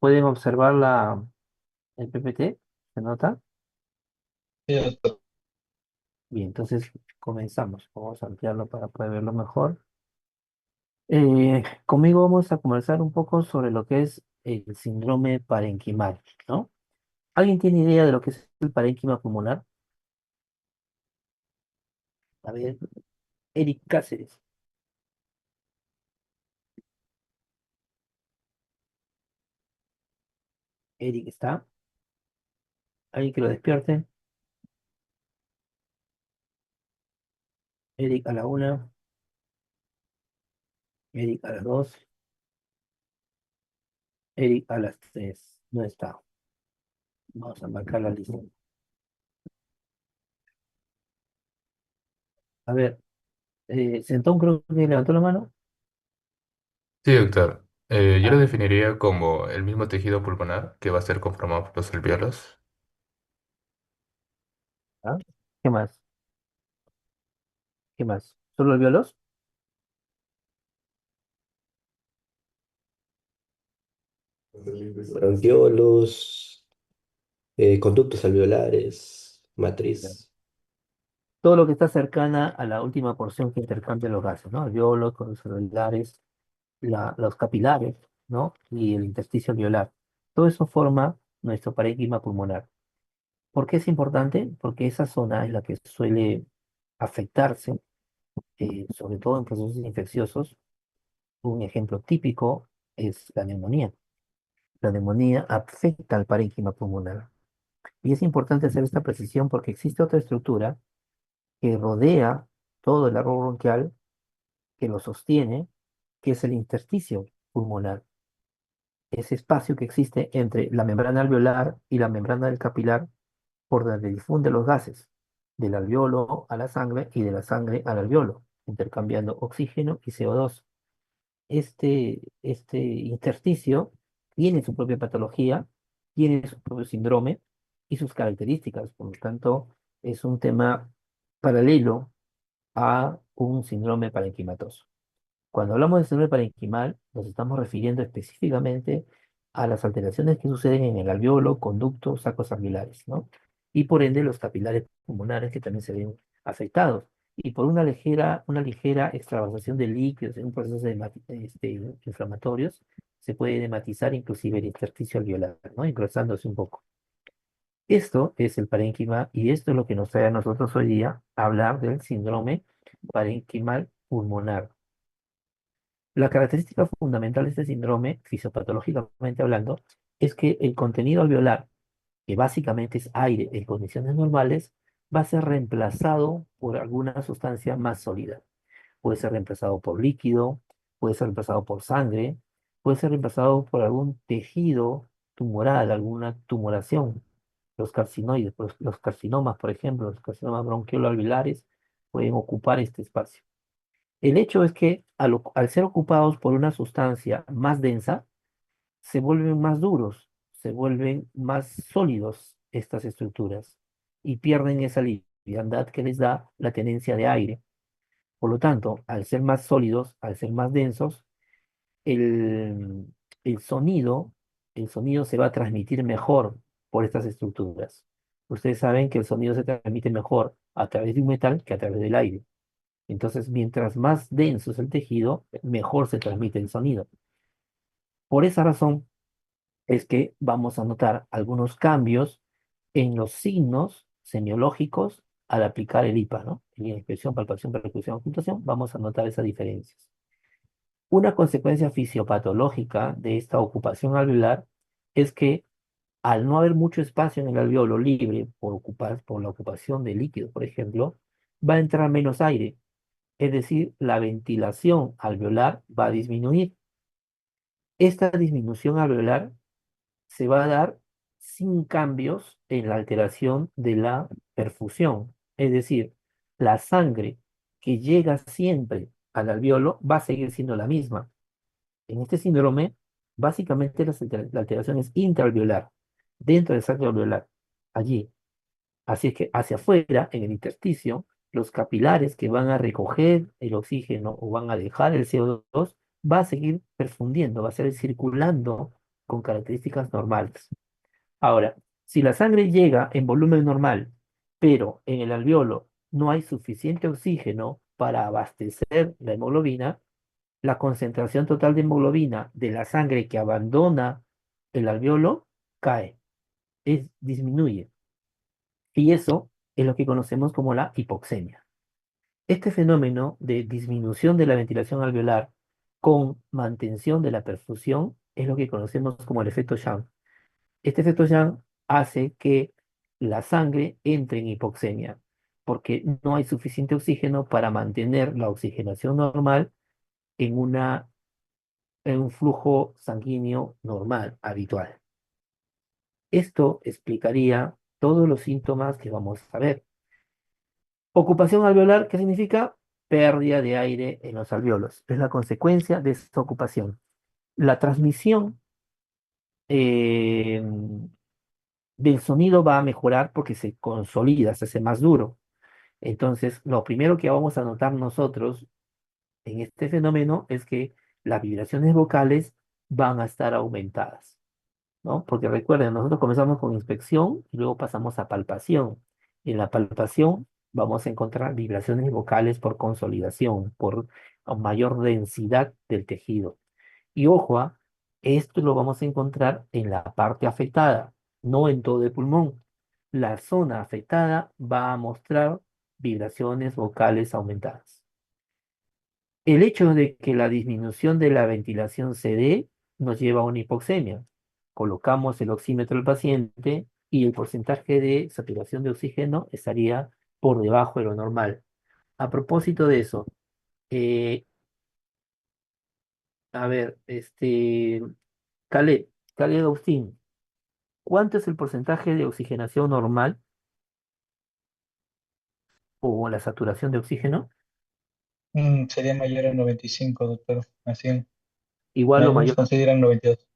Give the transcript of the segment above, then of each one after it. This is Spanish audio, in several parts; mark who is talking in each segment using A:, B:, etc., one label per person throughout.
A: ¿Pueden observar el PPT? ¿Se nota?
B: Sí, doctor.
A: Bien, entonces comenzamos. Vamos a ampliarlo para poder verlo mejor. Conmigo vamos a conversar un poco sobre lo que es el síndrome parenquimal, ¿no? ¿Alguien tiene idea de lo que es el parénquima pulmonar? A ver, Eric Cáceres. Eric está. ¿Alguien que lo despierte? Eric a la una, Eric a las dos, Eric a las tres. No está. Vamos a marcar la lista. A ver, Sentón creo que levantó la mano.
B: Sí, doctor. Yo lo
A: Ah,
B: definiría como el mismo tejido pulmonar que va a ser conformado por los alvéolos.
A: ah. ¿Qué más? ¿Qué más? ¿Solo el violos?
C: Bronquiolos, conductos alveolares, matriz.
A: Todo lo que está cercana a la última porción que intercambia los gases, ¿no? Alveolos, conductos alveolares, los capilares, ¿no? Y el intersticio alveolar. Todo eso forma nuestro parénquima pulmonar. ¿Por qué es importante? Porque esa zona es la que suele afectarse, sobre todo en procesos infecciosos. Un ejemplo típico es la neumonía. La neumonía afecta al parénquima pulmonar. Y es importante hacer esta precisión porque existe otra estructura que rodea todo el árbol bronquial, que lo sostiene, que es el intersticio pulmonar. Ese espacio que existe entre la membrana alveolar y la membrana del capilar, por donde difunde los gases, del alveolo a la sangre y de la sangre al alveolo, intercambiando oxígeno y CO2. Este intersticio tiene su propia patología, tiene su propio síndrome y sus características. Por lo tanto, es un tema paralelo a un síndrome parenquimatoso. Cuando hablamos de síndrome parenquimal, nos estamos refiriendo específicamente a las alteraciones que suceden en el alveolo, conductos, sacos alveolares, ¿no? Y por ende los capilares pulmonares que también se ven afectados. Y por una ligera extravasación de líquidos en un proceso inflamatorios, se puede hematizar inclusive el intersticio alveolar, ¿no? Engrosándose un poco. Esto es el parénquima y esto es lo que nos trae a nosotros hoy día a hablar del síndrome parenquimal pulmonar. La característica fundamental de este síndrome, fisiopatológicamente hablando, es que el contenido alveolar, que básicamente es aire en condiciones normales, va a ser reemplazado por alguna sustancia más sólida. Puede ser reemplazado por líquido, puede ser reemplazado por sangre, puede ser reemplazado por algún tejido tumoral, alguna tumoración. Los carcinoides, los carcinomas, por ejemplo, los carcinomas bronquiolo-alveolares pueden ocupar este espacio. El hecho es que al ser ocupados por una sustancia más densa, se vuelven más duros, se vuelven más sólidos estas estructuras y pierden esa liviandad que les da la tenencia de aire. Por lo tanto, al ser más sólidos, al ser más densos, el, el sonido, el sonido se va a transmitir mejor por estas estructuras. Ustedes saben que el sonido se transmite mejor a través de un metal que a través del aire. Entonces, mientras más denso es el tejido, mejor se transmite el sonido. Por esa razón es que vamos a notar algunos cambios en los signos semiológicos al aplicar el IPA, ¿no? En inspección, palpación, percusión, ocultación, vamos a notar esas diferencias. Una consecuencia fisiopatológica de esta ocupación alveolar es que al no haber mucho espacio en el alveolo libre por la ocupación de líquidos, por ejemplo, va a entrar menos aire, es decir, la ventilación alveolar va a disminuir. Esta disminución alveolar se va a dar sin cambios en la alteración de la perfusión, es decir, la sangre que llega siempre al alveolo va a seguir siendo la misma. En este síndrome, básicamente la alteración es intraalveolar, dentro del sacro alveolar, allí. Así es que hacia afuera, en el intersticio, los capilares que van a recoger el oxígeno o van a dejar el CO2 va a seguir perfundiendo, va a seguir circulando con características normales. Ahora, si la sangre llega en volumen normal, pero en el alveolo no hay suficiente oxígeno para abastecer la hemoglobina, la concentración total de hemoglobina de la sangre que abandona el alveolo cae, disminuye. Y eso es lo que conocemos como la hipoxemia. Este fenómeno de disminución de la ventilación alveolar con mantención de la perfusión es lo que conocemos como el efecto Young. Este efecto Young hace que la sangre entre en hipoxemia porque no hay suficiente oxígeno para mantener la oxigenación normal en en un flujo sanguíneo normal, habitual. Esto explicaría todos los síntomas que vamos a ver. Ocupación alveolar, ¿qué significa? Pérdida de aire en los alveolos. Es la consecuencia de esta ocupación. La transmisión eh, del sonido va a mejorar porque se consolida, se hace más duro. Entonces, lo primero que vamos a notar nosotros en este fenómeno es que las vibraciones vocales van a estar aumentadas, ¿no? Porque recuerden, nosotros comenzamos con inspección y luego pasamos a palpación. En la palpación vamos a encontrar vibraciones vocales por consolidación, por mayor densidad del tejido. Y ojo, esto lo vamos a encontrar en la parte afectada, no en todo el pulmón. La zona afectada va a mostrar vibraciones vocales aumentadas. El hecho de que la disminución de la ventilación se dé nos lleva a una hipoxemia. Colocamos el oxímetro al paciente y el porcentaje de saturación de oxígeno estaría por debajo de lo normal. A propósito de eso, eh, a ver, Caleb, Caleb Agustín, ¿cuánto es el porcentaje de oxigenación normal o la saturación de oxígeno?
D: Sería mayor a 95, doctor. Así,
A: Igual o
D: algunos
A: mayor,
D: consideran 92.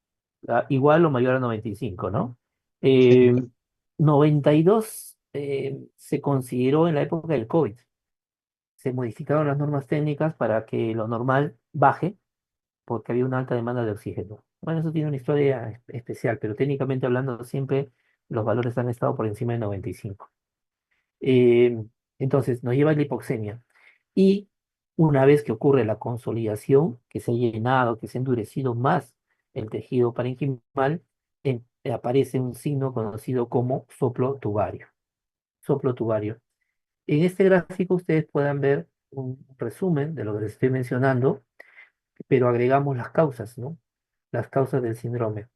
A: igual o mayor a 95, ¿no?
D: Sí,
A: Eh,
D: doctor.
A: 92 se consideró en la época del COVID. Se modificaron las normas técnicas para que lo normal baje porque había una alta demanda de oxígeno. Bueno, eso tiene una historia especial, pero técnicamente hablando siempre los valores han estado por encima de 95. Eh, entonces, nos lleva a la hipoxemia. Y una vez que ocurre la consolidación, que se ha llenado, que se ha endurecido más el tejido parenquimal, aparece un signo conocido como soplo tubario. Soplo tubario. En este gráfico ustedes puedan ver un resumen de lo que les estoy mencionando, pero agregamos las causas, ¿no? Las causas del síndrome.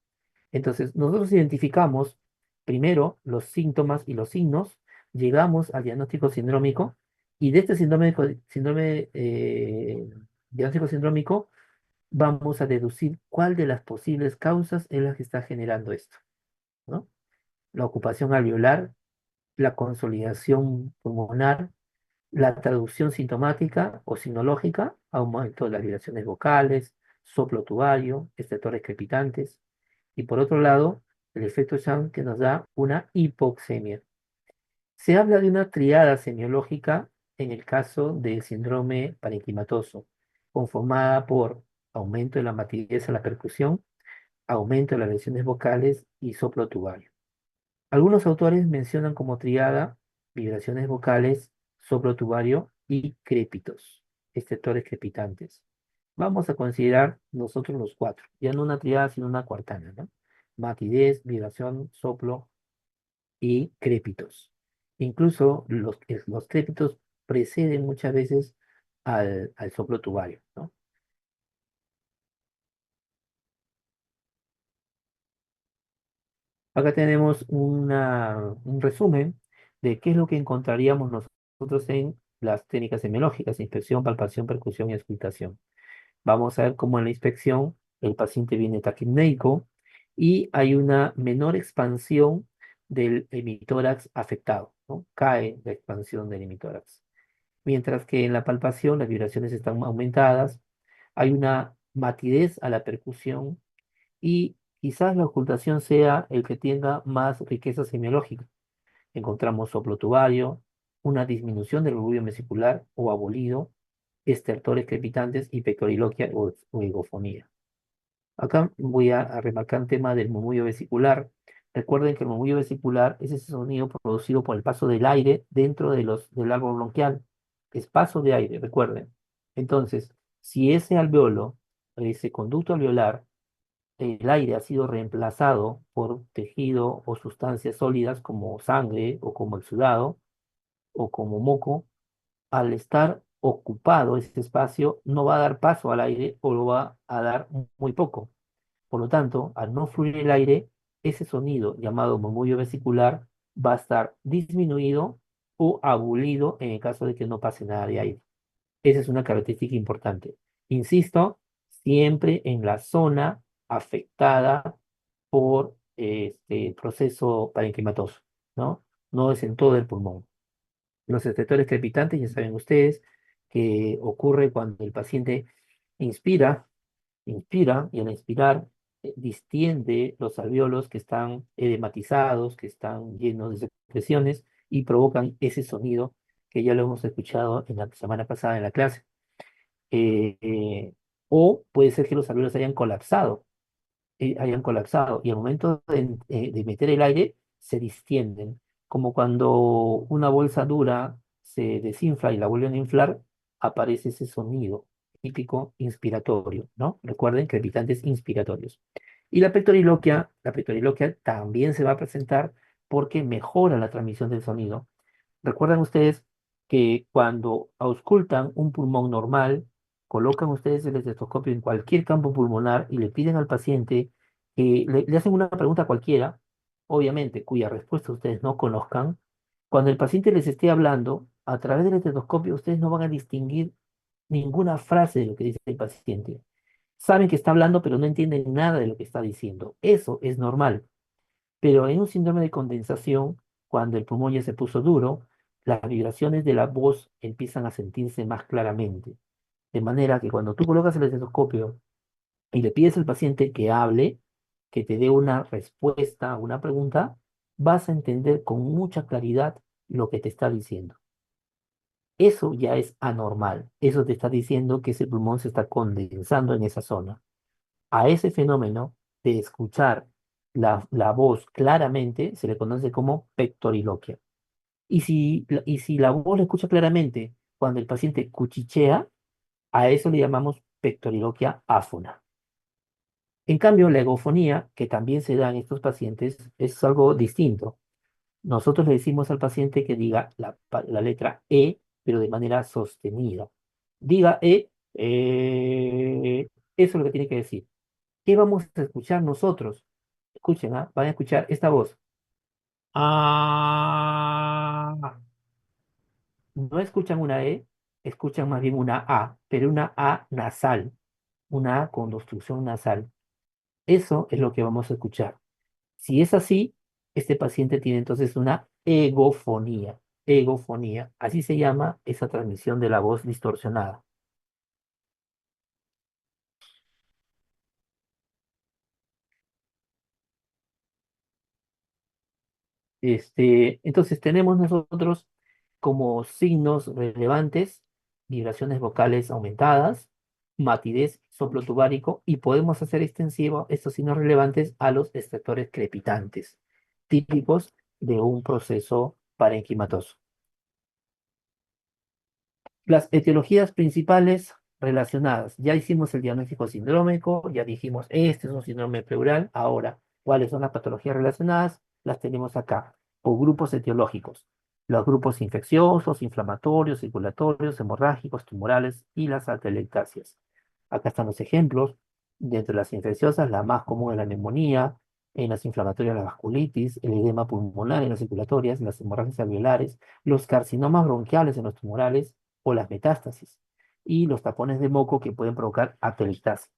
A: Entonces, nosotros identificamos primero los síntomas y los signos, llegamos al diagnóstico sindrómico y de este diagnóstico sindrómico vamos a deducir cuál de las posibles causas es la que está generando esto, ¿no? La ocupación alveolar, la consolidación pulmonar, la traducción sintomática o sinológica, aumento de las vibraciones vocales, soplo tubario, estertores crepitantes, y por otro lado, el efecto Young que nos da una hipoxemia. Se habla de una triada semiológica en el caso del síndrome parenquimatoso, conformada por aumento de la matidez a la percusión, aumento de las lesiones vocales y soplo tubario. Algunos autores mencionan como triada vibraciones vocales, soplo tubario y crépitos, estertores crepitantes. Vamos a considerar nosotros los cuatro, ya no una triada, sino una cuartana, ¿no? Matidez, vibración, soplo y crépitos. Incluso los crépitos preceden muchas veces al soplo tubario, ¿no? Acá tenemos un resumen de qué es lo que encontraríamos nosotros en las técnicas semiológicas, inspección, palpación, percusión y auscultación. Vamos a ver cómo en la inspección el paciente viene taquipneico y hay una menor expansión del hemitórax afectado, ¿no? Cae la expansión del hemitórax. Mientras que en la palpación las vibraciones están aumentadas, hay una matidez a la percusión y quizás la ocultación sea el que tenga más riqueza semiológica. Encontramos soplo tubario, una disminución del orgullo vesicular o abolido, estertores crepitantes y pectoriloquia o higofonía. Acá voy a remarcar un tema del murmullo vesicular. Recuerden que el murmullo vesicular es ese sonido producido por el paso del aire dentro del árbol bronquial. Es paso de aire, recuerden. Entonces, si ese alveolo, ese conducto alveolar, el aire ha sido reemplazado por tejido o sustancias sólidas como sangre o como exudado o como moco, al estar ocupado ese espacio, no va a dar paso al aire o lo va a dar muy poco. Por lo tanto, al no fluir el aire, ese sonido llamado murmullo vesicular va a estar disminuido o abulido en el caso de que no pase nada de aire. Esa es una característica importante. Insisto, siempre en la zona afectada por este proceso parenquimatoso, ¿no? No es en todo el pulmón. Los estertores crepitantes, ya saben ustedes, que ocurre cuando el paciente inspira, inspira y al inspirar distiende los alvéolos que están edematizados, que están llenos de secreciones y provocan ese sonido que ya lo hemos escuchado en la semana pasada en la clase. Eh, eh, o puede ser que los alvéolos hayan colapsado y al momento de meter el aire se distienden, como cuando una bolsa dura se desinfla y la vuelven a inflar, aparece ese sonido típico inspiratorio, ¿no? Recuerden, crepitantes inspiratorios. Y la pectoriloquia también se va a presentar porque mejora la transmisión del sonido. ¿Recuerdan ustedes que cuando auscultan un pulmón normal, colocan ustedes el estetoscopio en cualquier campo pulmonar y le piden al paciente que le hacen una pregunta cualquiera, obviamente, cuya respuesta ustedes no conozcan? Cuando el paciente les esté hablando, a través del estetoscopio ustedes no van a distinguir ninguna frase de lo que dice el paciente. Saben que está hablando, pero no entienden nada de lo que está diciendo. Eso es normal. Pero en un síndrome de condensación, cuando el pulmón ya se puso duro, las vibraciones de la voz empiezan a sentirse más claramente. De manera que cuando tú colocas el estetoscopio y le pides al paciente que hable, que te dé una respuesta a una pregunta, vas a entender con mucha claridad lo que te está diciendo. Eso ya es anormal. Eso te está diciendo que ese pulmón se está condensando en esa zona. A ese fenómeno de escuchar la voz claramente se le conoce como pectoriloquia. Y si la voz la escucha claramente cuando el paciente cuchichea, a eso le llamamos pectoriloquia áfona. En cambio, la egofonía, que también se da en estos pacientes, es algo distinto. Nosotros le decimos al paciente que diga la letra E, pero de manera sostenida. Diga E, eso es lo que tiene que decir. ¿Qué vamos a escuchar nosotros? Escuchen, ¿ah? Van a escuchar esta voz. Ah. No escuchan una E, escuchan más bien una A, pero una A nasal, una A con obstrucción nasal. Eso es lo que vamos a escuchar. Si es así, este paciente tiene entonces una egofonía. Egofonía. Así se llama esa transmisión de la voz distorsionada. Entonces tenemos nosotros como signos relevantes vibraciones vocales aumentadas, matidez, soplo tubárico y podemos hacer extensivo estos signos relevantes a los estertores crepitantes, típicos de un proceso parenquimatoso. Las etiologías principales relacionadas. Ya hicimos el diagnóstico sindrómico, ya dijimos, este es un síndrome pleural. Ahora, ¿cuáles son las patologías relacionadas? Las tenemos acá, por grupos etiológicos. Los grupos infecciosos, inflamatorios, circulatorios, hemorrágicos, tumorales y las atelectasias. Acá están los ejemplos. Dentro de las infecciosas, la más común es la neumonía, en las inflamatorias la vasculitis, el edema pulmonar en las circulatorias, las hemorragias alveolares, los carcinomas bronquiales en los tumorales, o las metástasis y los tapones de moco que pueden provocar atelectasia.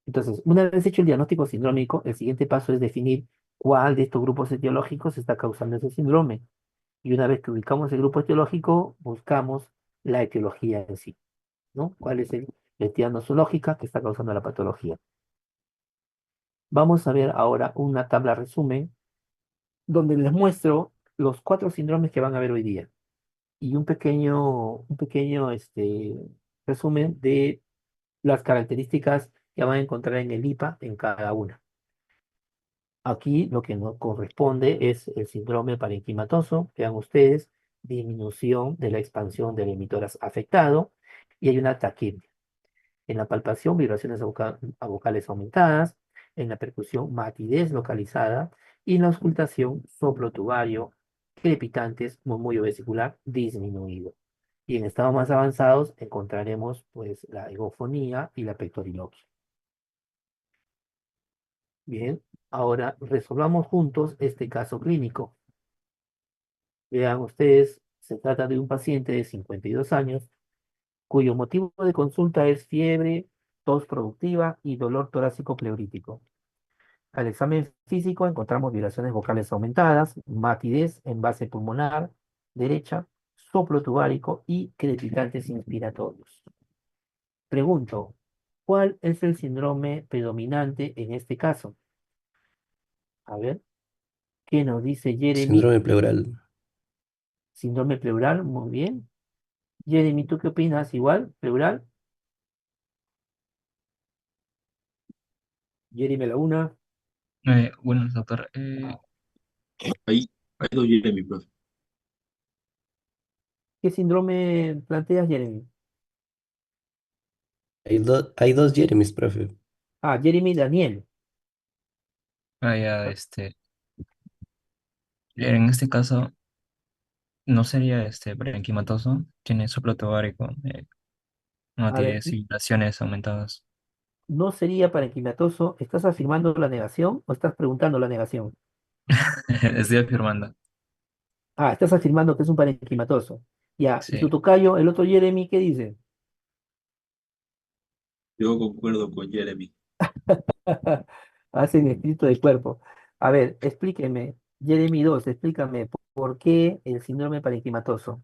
A: Entonces, una vez hecho el diagnóstico sindrómico, el siguiente paso es definir cuál de estos grupos etiológicos está causando ese síndrome. Y una vez que ubicamos el grupo etiológico, buscamos la etiología en sí, ¿no? ¿Cuál es la entidad nosológica que está causando la patología? Vamos a ver ahora una tabla resumen donde les muestro los 4 síndromes que van a ver hoy día y un pequeño resumen de las características que van a encontrar en el IPA en cada una. Aquí lo que nos corresponde es el síndrome parenquimatoso. Vean ustedes, disminución de la expansión del emitoras afectado y hay una taquipnea. En la palpación, vibraciones vocales aumentadas, en la percusión, matidez localizada y en la auscultación, soplo tubario, crepitantes, murmullo vesicular disminuido. Y en estados más avanzados encontraremos pues la egofonía y la pectoriloquia. Bien, ahora resolvamos juntos este caso clínico. Vean ustedes, se trata de un paciente de 52 años cuyo motivo de consulta es fiebre, tos productiva y dolor torácico pleurítico. Al examen físico encontramos vibraciones vocales aumentadas, matidez en base pulmonar derecha, soplo tubárico y crepitantes inspiratorios. Pregunto, ¿cuál es el síndrome predominante en este caso? A ver, ¿qué nos dice Jeremy?
C: Síndrome pleural.
A: Síndrome pleural, muy bien. Jeremy, ¿tú qué opinas? ¿Igual? ¿Pleural? Jeremy a la una.
E: Bueno, doctor, ahí, ahí lo oye mi profe.
A: ¿Qué síndrome planteas, Jeremy?
C: Hay dos Jeremys, profe.
A: Ah, Jeremy Daniel.
E: Ya, en este caso, no sería parenquimatoso, tiene soplo torácico, no
A: A ver,
E: tiene vibraciones aumentadas.
A: no sería parenquimatoso. ¿Estás afirmando la negación o estás preguntando la negación?
E: Estoy afirmando,
A: Ah, estás afirmando que es un parenquimatoso. Ya, y tu
E: sí.
A: tocayo, el otro Jeremy, ¿qué dice?
E: Yo concuerdo con Jeremy.
A: Hacen escrito de cuerpo. A ver, explíqueme, Jeremy 2, explícame por qué el síndrome parenquimatoso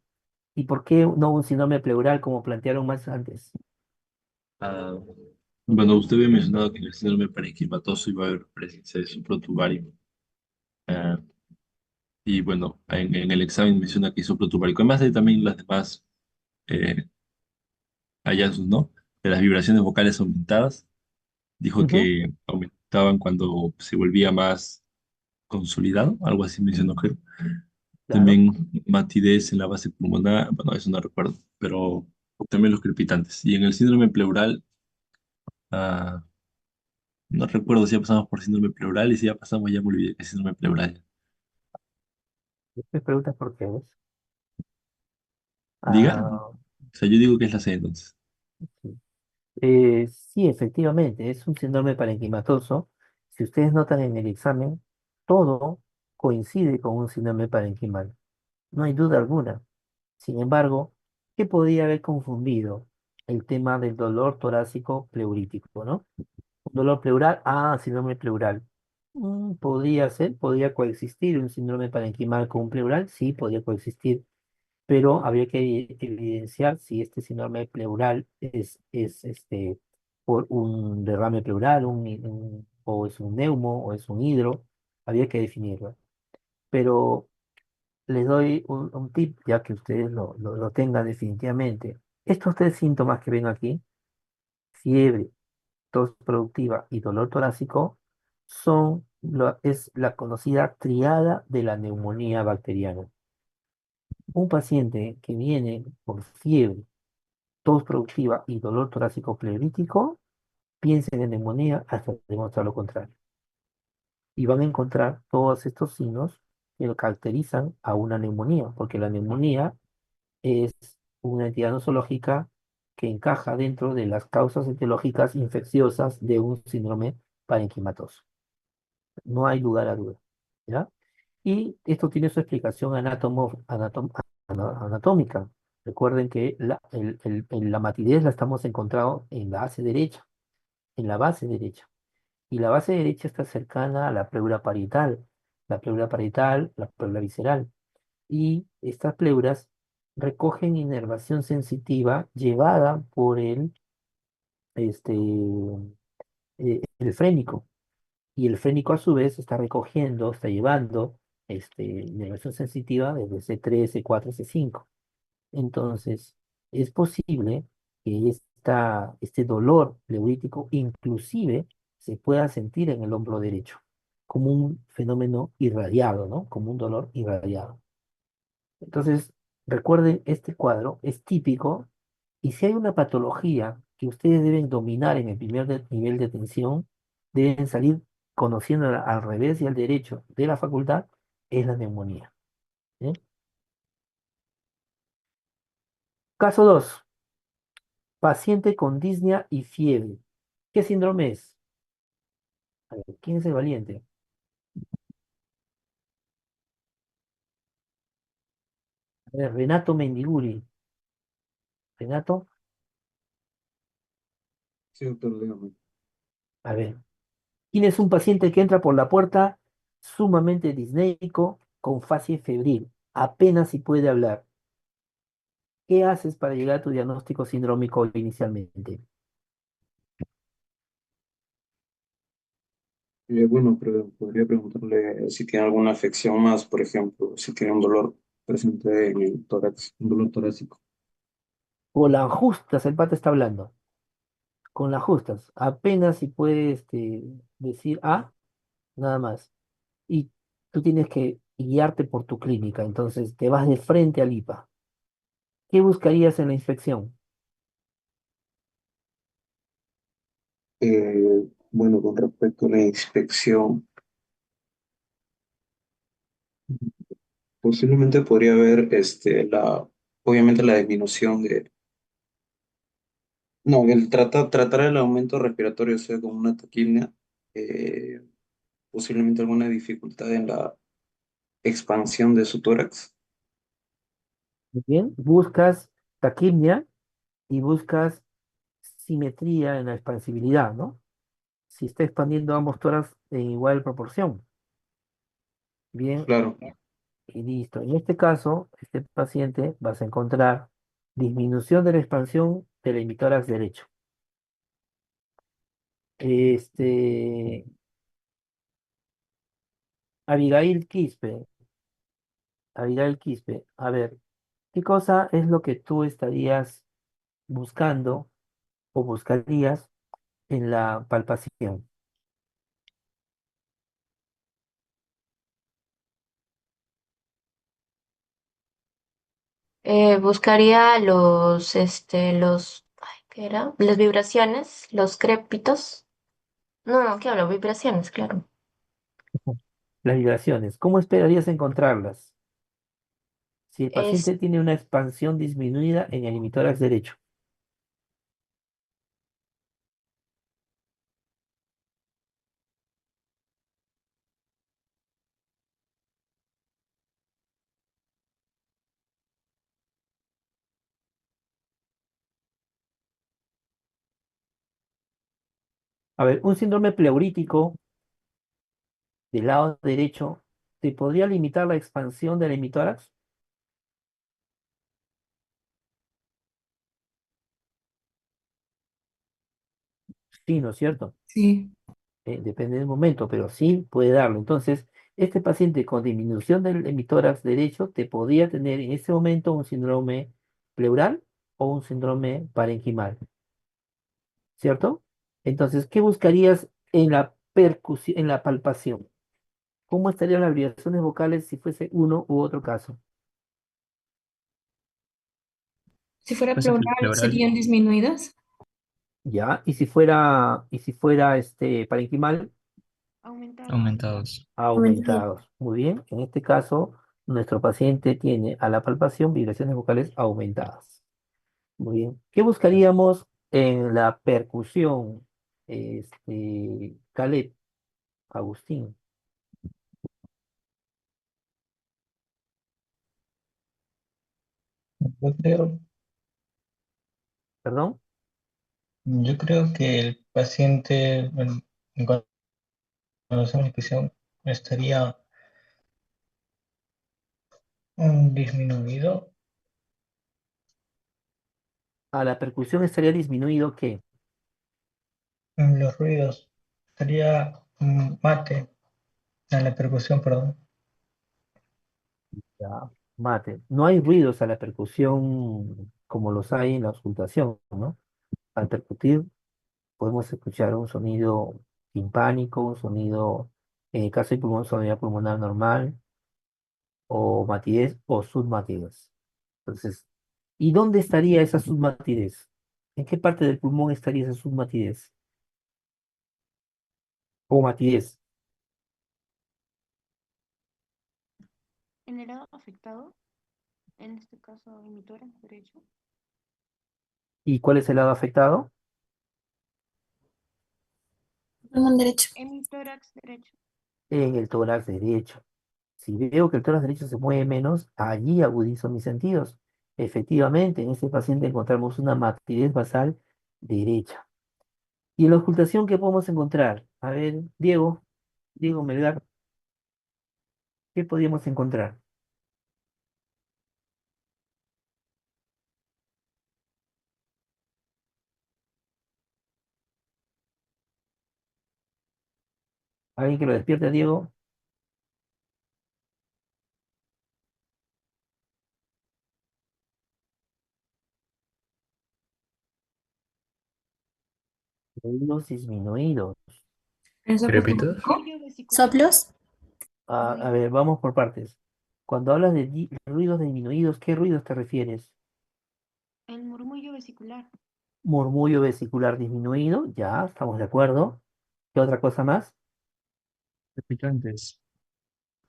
A: y por qué no un síndrome pleural como plantearon más antes.
E: Ah, bueno, usted había mencionado que en el síndrome parenquimatoso iba a haber presencia de soplo tubario. Ah, y bueno, en el examen menciona que hay soplo tubario. Además hay también las demás eh, hallazgos, ¿no? De las vibraciones vocales aumentadas. Dijo
A: Ujú,
E: que aumentaban cuando se volvía más consolidado, algo así mencionó creo.
A: claro.
E: También matidez en la base pulmonar, bueno, eso no recuerdo, pero también los crepitantes. Y en el síndrome pleural, ah, no recuerdo si ya pasamos por síndrome pleural y si ya pasamos, ya me olvidé que es síndrome pleural.
A: Me preguntas por qué es.
E: Diga,
A: Ah,
E: o sea, yo digo que es la C entonces.
A: sí. Sí, efectivamente, es un síndrome parenquimatoso. Si ustedes notan en el examen, todo coincide con un síndrome parenquimal. No hay duda alguna. Sin embargo, ¿qué podría haber confundido el tema del dolor torácico pleurítico, ¿no? Un dolor pleural, síndrome pleural. Podría ser, podría coexistir un síndrome parenquimal con un pleural, sí, podría coexistir, pero habría que evidenciar si este síndrome pleural es por un derrame pleural, o es un neumo, o es un hidro, habría que definirlo. Pero les doy un tip, ya que ustedes lo tengan definitivamente. Estos tres síntomas que ven aquí, fiebre, tos productiva y dolor torácico, es la conocida triada de la neumonía bacteriana. Un paciente que viene por fiebre, tos productiva y dolor torácico pleurítico, piensen en neumonía hasta demostrar lo contrario. Y van a encontrar todos estos signos que lo caracterizan a una neumonía, porque la neumonía es una entidad nosológica que encaja dentro de las causas etiológicas infecciosas de un síndrome parenquimatoso. No hay lugar a duda, ¿ya? Y esto tiene su explicación anatómica. Recuerden que la matidez la estamos encontrando en la base derecha, en la base derecha. Y la base derecha está cercana a la pleura parietal, la pleura visceral. Y estas pleuras recogen inervación sensitiva llevada por el frénico. Y el frénico a su vez está recogiendo, está llevando inervación sensitiva desde C3, C4, C5. Entonces, es posible que este dolor pleurítico inclusive se pueda sentir en el hombro derecho, como un fenómeno irradiado, ¿no? Como un dolor irradiado. Entonces, recuerden, este cuadro es típico y si hay una patología que ustedes deben dominar en el nivel de atención, deben salir conociendo al revés y al derecho de la facultad, es la neumonía. ¿Sí? Caso 2, paciente con disnea y fiebre. ¿Qué síndrome es? A ver, ¿quién es el valiente? A ver, Renato Mendiguri. Renato,
F: Sí, doctor, dígame.
A: a ver, ¿quién es un paciente que entra por la puerta sumamente disnéico, con fase febril? Apenas si puede hablar. ¿Qué haces para llegar a tu diagnóstico sindrómico inicialmente?
F: Bueno, pero podría preguntarle si tiene alguna afección más, por ejemplo, si tiene un dolor presente en el tórax, un dolor torácico.
A: Con la justas, el pata está hablando. Con la justas. Apenas si puede decir A, nada más. Y tú tienes que guiarte por tu clínica. Entonces te vas de frente al IPA. ¿Qué buscarías en la inspección?
F: Bueno, con respecto a la inspección, posiblemente podría haber, obviamente la disminución no, tratar el aumento respiratorio, o sea, con una taquipnea, eh, posiblemente alguna dificultad en la expansión de su tórax.
A: Muy bien. Buscas taquimia y buscas simetría en la expansibilidad, ¿no? Si está expandiendo ambos tórax en igual proporción. Bien,
F: Claro.
A: y listo. En este caso, este paciente vas a encontrar disminución de la expansión del hemitórax derecho. Este, Abigail Quispe, Abigail Quispe, a ver, ¿qué cosa es lo que tú estarías buscando o buscarías en la palpación?
G: Buscaría ay, ¿qué era? Las vibraciones, los crépitos. No, no, ¿qué hablo? Vibraciones, claro.
A: Las vibraciones, ¿cómo esperarías encontrarlas? Si el
G: Es,
A: paciente tiene una expansión disminuida en el hemitórax derecho. A ver, un síndrome pleurítico del lado derecho, ¿te podría limitar la expansión del hemitórax? Sí, ¿no es cierto?
H: Sí.
A: Depende del momento, pero sí puede darlo. Entonces, este paciente con disminución del hemitórax derecho te podría tener en este momento un síndrome pleural o un síndrome parenquimal, ¿cierto? Entonces, ¿qué buscarías en la percusión, en la palpación? ¿Cómo estarían las vibraciones vocales si fuese uno u otro caso?
H: Si fuera
C: Pues
H: plural,
C: pleural,
H: ¿serían disminuidas?
A: ¿Ya? Y si fuera parenquimal,
C: aumentados.
H: Aumentaría.
A: aumentados. Muy bien. En este caso, nuestro paciente tiene a la palpación vibraciones vocales aumentadas. Muy bien. ¿Qué buscaríamos en la percusión? Caleb, Agustín,
D: Yo creo,
A: perdón.
D: yo creo que el paciente, en cuanto a la inspección, estaría disminuido
A: A la percusión estaría disminuido, ¿qué?
D: en los ruidos, estaría mate en la percusión, perdón.
A: Ya, mate. No hay ruidos a la percusión como los hay en la auscultación, ¿no? Al percutir, podemos escuchar un sonido timpánico, un sonido, en el caso del pulmón, sonido pulmonar normal, o matidez o submatidez. Entonces, ¿y dónde estaría esa submatidez? ¿En qué parte del pulmón estaría esa submatidez o matidez?
C: En el lado afectado, en este caso en mi tórax derecho,
A: ¿Y cuál es el lado afectado?
H: Pulmón derecho.
C: en mi tórax derecho.
A: En el tórax derecho. Si veo que el tórax derecho se mueve menos, allí agudizo mis sentidos. Efectivamente, en este paciente encontramos una matidez basal derecha. ¿Y en la ocultación qué podemos encontrar? A ver, Diego Melgar, ¿qué podríamos encontrar? ¿Alguien que lo despierte, Diego? Oídos disminuidos.
H: El soplo
B: ¿Crepitos?
H: estomático.
C: Murmullo vesicular.
H: Soplos.
A: A ver, vamos por partes. Cuando hablas de ruidos disminuidos, ¿qué ruidos te refieres?
C: El murmullo vesicular.
A: Murmullo vesicular disminuido, ya, estamos de acuerdo. ¿Qué otra cosa más?
I: Palpitantes.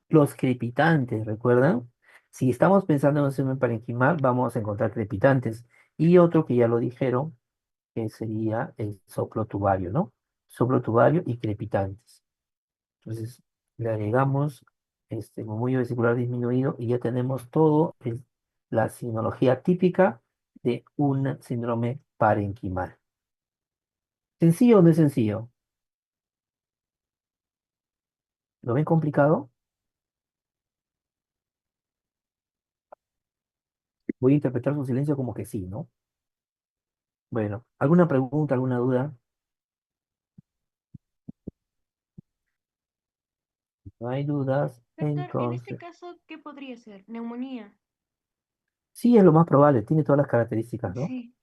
A: Los crepitantes, ¿recuerdan? Si estamos pensando en un sistema parenquimal, vamos a encontrar crepitantes. Y otro que ya lo dijeron, que sería el soplo tubario, ¿no? Soplo tubario y crepitantes. Entonces, le agregamos este murmullo vesicular disminuido y ya tenemos todo la sinología típica de un síndrome parenquimal. ¿Sencillo o no es sencillo? ¿Lo ven complicado? Voy a interpretar su silencio como que sí, ¿no? Bueno, ¿alguna pregunta, alguna duda? No hay dudas,
C: Doctor, en este
A: entonces.
C: caso, ¿qué podría ser? Neumonía.
A: Sí, es lo más probable, tiene todas las características, ¿no?
C: Sí.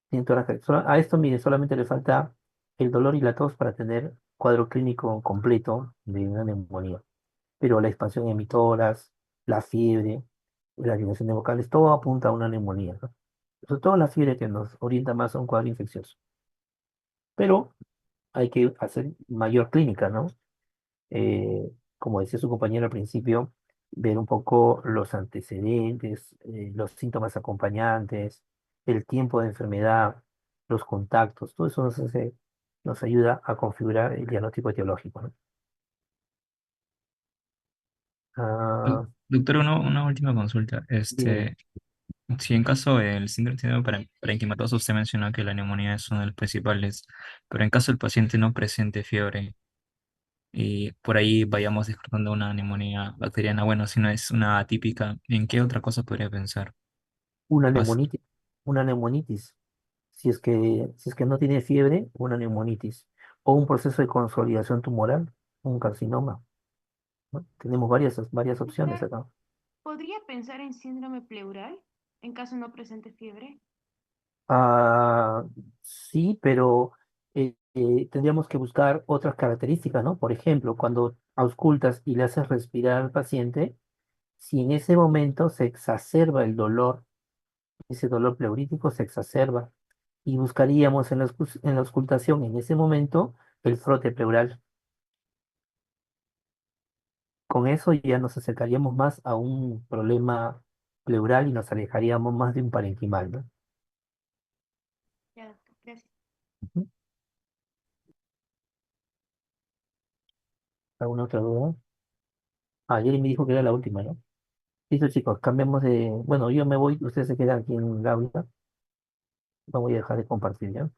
A: Tiene todas las a esto, mire, solamente le falta el dolor y la tos para tener cuadro clínico completo de una neumonía. Pero la expansión emitoras, la fiebre, la alineación de vocales, todo apunta a una neumonía, ¿no? Sobre todo la fiebre que nos orienta más a un cuadro infeccioso. Pero hay que hacer mayor clínica, ¿no? Como decía su compañero al principio, ver un poco los antecedentes, los síntomas acompañantes, el tiempo de enfermedad, los contactos, todo eso nos ayuda a configurar el diagnóstico etiológico, ¿no? Ah,
I: Doctor, una última consulta.
A: dime,
I: Si en caso el síndrome parenquimatoso, usted mencionó que la neumonía es uno de los principales, pero en caso el paciente no presente fiebre y por ahí vayamos descartando una neumonía bacteriana, bueno, si no es una atípica, ¿en qué otra cosa podría pensar?
A: una
I: Pas-
A: neumonitis, una neumonitis. Si es que no tiene fiebre, una neumonitis. O un proceso de consolidación tumoral, un carcinoma, ¿no? Tenemos varias opciones
C: Doctor,
A: acá.
C: ¿podría pensar en síndrome pleural en caso no presente fiebre?
A: Ah, sí, pero tendríamos que buscar otras características, ¿no? Por ejemplo, cuando auscultas y le haces respirar al paciente, si en ese momento se exacerba el dolor, ese dolor pleurítico se exacerba, y buscaríamos en la auscultación en ese momento el frote pleural. Con eso ya nos acercaríamos más a un problema pleural y nos alejaríamos más de un parenquimal, ¿no?
C: Ya, doctor, gracias.
A: Ujú. ¿Alguna otra duda? Ah, Jerry me dijo que era la última, ¿no? Listo, chicos, cambiamos de. Bueno, yo me voy, ustedes se quedan aquí en la aula. No voy a dejar de compartir ya.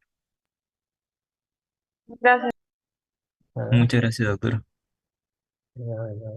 G: Gracias.
A: Ah,
I: Muchas gracias, doctor.
A: ya, ya.